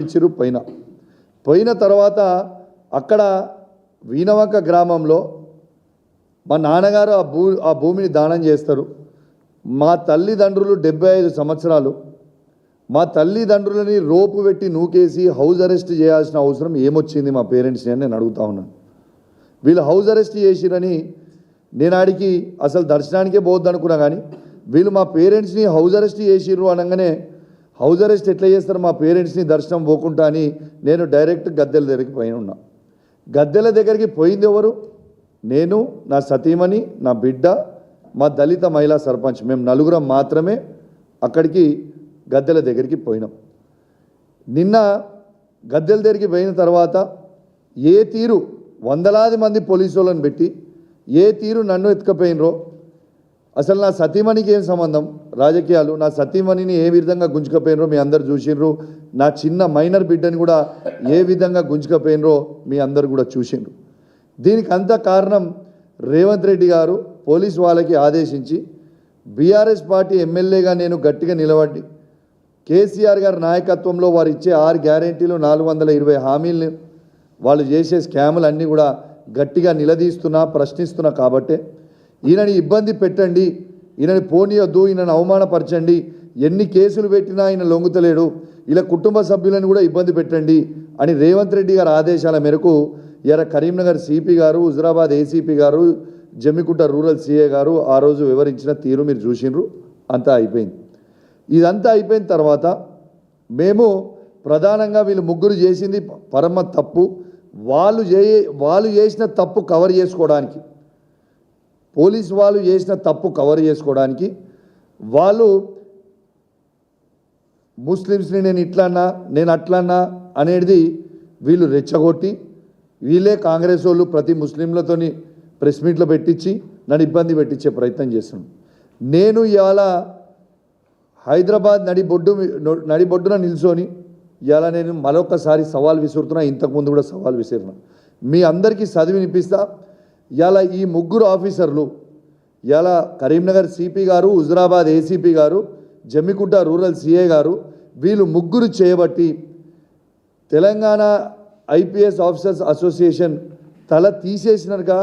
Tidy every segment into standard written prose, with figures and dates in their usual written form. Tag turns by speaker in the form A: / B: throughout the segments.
A: ఇచ్చిరు పోయిన తర్వాత అక్కడ వీణవంక గ్రామంలో మా నాన్నగారు ఆ భూమిని దానం చేస్తారు. మా తల్లిదండ్రులు 75 సంవత్సరాలు మా తల్లిదండ్రులని రోపు పెట్టి నూకేసి హౌస్ అరెస్ట్ చేయాల్సిన అవసరం ఏమొచ్చింది మా పేరెంట్స్ని అని నేను అడుగుతా ఉన్నాను. వీళ్ళు హౌస్ అరెస్ట్ చేసిరని నేను ఆడికి అసలు దర్శనానికే పోవద్దు అనుకున్నా, కానీ వీళ్ళు మా పేరెంట్స్ని హౌస్ అరెస్ట్ చేసిర్రు అనగానే హౌస్ అరెస్ట్ ఎట్లా చేస్తారు మా పేరెంట్స్ని దర్శనం పోకుండా అని నేను డైరెక్ట్ గద్దెల దగ్గరికి పోయిన ఉన్నా. గద్దెల దగ్గరికి పోయింది ఎవరు? నేను, నా సతీమణి, నా బిడ్డ, మా దళిత మహిళా సర్పంచ్, మేము నలుగురం మాత్రమే అక్కడికి గద్దెల దగ్గరికి పోయినాం. నిన్న గద్దెల దగ్గరికి పోయిన తర్వాత ఏ తీరు వందలాది మంది పోలీసు వాళ్ళని పెట్టి ఏ తీరు నన్ను ఎత్తుకపోయినరో, అసలు నా సతీమణికి ఏం సంబంధం రాజకీయాలు, నా సతీమణిని ఏ విధంగా గుంజుకపోయినరో మీ అందరు చూసిండ్రు. నా చిన్న మైనర్ బిడ్డని కూడా ఏ విధంగా గుంజుకపోయినరో మీ అందరు కూడా చూసిండ్రు. దీనికి అంత కారణం రేవంత్ రెడ్డి గారు పోలీసు వాళ్ళకి ఆదేశించి బీఆర్ఎస్ పార్టీ ఎమ్మెల్యేగా నేను గట్టిగా నిలబడి కేసీఆర్ గారి నాయకత్వంలో వారు ఇచ్చే 6 గ్యారెంటీలు 420 హామీలను వాళ్ళు చేసే స్కాములు అన్నీ కూడా గట్టిగా నిలదీస్తున్నా, ప్రశ్నిస్తున్నా. కాబట్టే ఈయనని ఇబ్బంది పెట్టండి, ఈయనని పోనీయొద్దు, ఈయనని అవమానపరచండి, ఎన్ని కేసులు పెట్టినా ఆయన లొంగుతలేడు, ఇలా కుటుంబ సభ్యులను కూడా ఇబ్బంది పెట్టండి అని రేవంత్ రెడ్డి గారి ఆదేశాల మేరకు ఇలా కరీంనగర్ సిపి గారు, హుజరాబాద్ ఏసీపీ గారు, జమ్మికుంట రూరల్ సిఏ గారు ఆ రోజు వివరించిన తీరు మీరు చూసిండ్రు. అంతా అయిపోయింది. ఇదంతా అయిపోయిన తర్వాత మేము ప్రధానంగా వీళ్ళు ముగ్గురు చేసింది పరమ తప్పు. వాళ్ళు చేసిన తప్పు కవర్ చేసుకోవడానికి, పోలీసు వాళ్ళు చేసిన తప్పు కవర్ చేసుకోవడానికి వాళ్ళు ముస్లిమ్స్ని నేను ఇట్లన్నా నేను అట్లన్నా అనేది వీళ్ళు రెచ్చగొట్టి వీళ్ళే కాంగ్రెస్ వాళ్ళు ప్రతి ముస్లింలతోని ప్రెస్ మీట్లో పెట్టించి నన్ను పెట్టించే ప్రయత్నం చేస్తున్నాను. నేను ఇవాళ హైదరాబాద్ నడిబొడ్డున నిల్చొని ఇవాళ నేను మరొకసారి సవాల్ విసురుతున్నా. ఇంతకుముందు కూడా సవాల్ విసిరినా, మీ అందరికీ చదివి వినిపిస్తా. ఇవాళ ఈ ముగ్గురు ఆఫీసర్లు, ఇవాళ కరీంనగర్ సిపి గారు, హుజరాబాద్ ఏసీపీ గారు, జమ్మికుంట రూరల్ సిఏ గారు, వీళ్ళు ముగ్గురు చేయబట్టి తెలంగాణ ఐపీఎస్ ఆఫీసర్స్ అసోసియేషన్ తల తీసేసినట్టుగా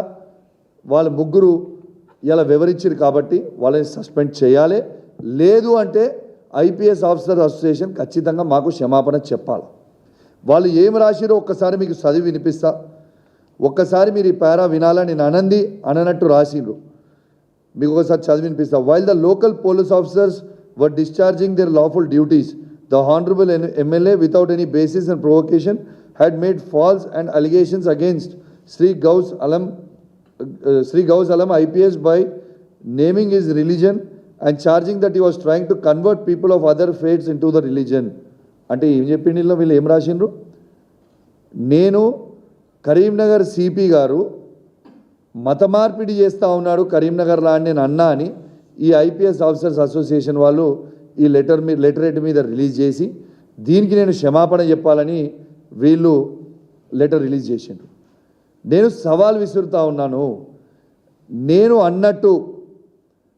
A: వాళ్ళ ముగ్గురు ఇలా వివరించారు. కాబట్టి వాళ్ళని సస్పెండ్ చేయాలి. లేదు అంటే ఐపీఎస్ ఆఫీసర్ అసోసియేషన్ ఖచ్చితంగా మాకు క్షమాపణ చెప్పాలి. వాళ్ళు ఏం రాసిరో ఒక్కసారి మీకు చదివి వినిపిస్తా. ఒక్కసారి మీరు ఈ పారా వినాలని నేను అననట్టు రాసిండ్రు. మీకు ఒకసారి చదివి వినిపిస్తా. While the local police officers were discharging their lawful duties, the honourable MLA without any basis and provocation had made false and allegations against Sri Gaus Alam IPS by naming his religion and charging that he was trying to convert people of other faiths into the religion. అంటే ఏం చెప్పిండిలో వీళ్ళు ఏం రాసిండ్రు? నేను Karimnagar CP గారు మత మార్పిడి చేస్తూ ఉన్నాడు కరీంనగర్లో అని నేను అన్నా అని ఈ ఐపీఎస్ ఆఫీసర్స్ అసోసియేషన్ వాళ్ళు ఈ లెటరేట్ మీద రిలీజ్ చేసి దీనికి నేను క్షమాపణ చెప్పాలని వీళ్ళు లెటర్ రిలీజ్ చేసిండ్రు. నేను సవాల్ విసురుతా ఉన్నాను. నేను అన్నట్టు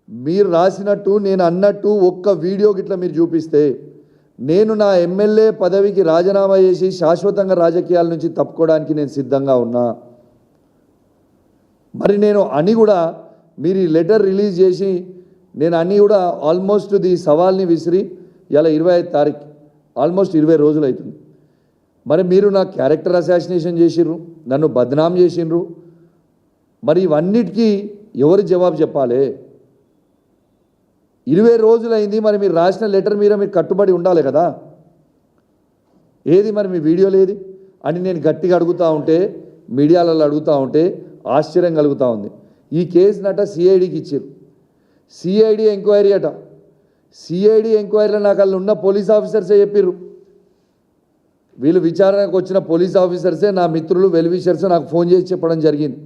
A: మీరు రాసినట్టు నేను అన్నట్టు ఒక్క వీడియో గిట్లా మీరు చూపిస్తే నేను నా ఎమ్మెల్యే పదవికి రాజీనామా చేసి శాశ్వతంగా రాజకీయాల నుంచి తప్పుకోవడానికి నేను సిద్ధంగా ఉన్నా. మరి నేను అని కూడా మీరు ఈ లెటర్ రిలీజ్ చేసి నేను అన్నీ కూడా ఆల్మోస్ట్ ఈ సవాల్ని విసిరి ఇలా 25 తారీఖు ఆల్మోస్ట్ 20 రోజులు అవుతుంది. మరి మీరు నా క్యారెక్టర్ అసాసినేషన్ చేసిర్రు, నన్ను బద్నాం చేసిండ్రు. మరి ఇవన్నిటికీ ఎవరు జవాబు చెప్పాలి? 20 రోజులైంది. మరి మీరు రాసిన లెటర్ మీద మీరు కట్టుబడి ఉండాలి కదా. ఏది మరి మీ వీడియోలు ఏది అని నేను గట్టిగా అడుగుతూ ఉంటే, మీడియాలలో అడుగుతూ ఉంటే ఆశ్చర్యం కలుగుతూ ఉంది. ఈ కేసునట సిఐడికి ఇచ్చారు. సిఐడి ఎంక్వైరీ అట. సిఐడి ఎంక్వైరీలో నాకు వాళ్ళు ఉన్న పోలీస్ ఆఫీసర్సే చెప్పారు. వీళ్ళు విచారణకు వచ్చిన పోలీస్ ఆఫీసర్సే నా మిత్రులు వెల్ విషర్స్ నాకు ఫోన్ చేసి చెప్పడం జరిగింది.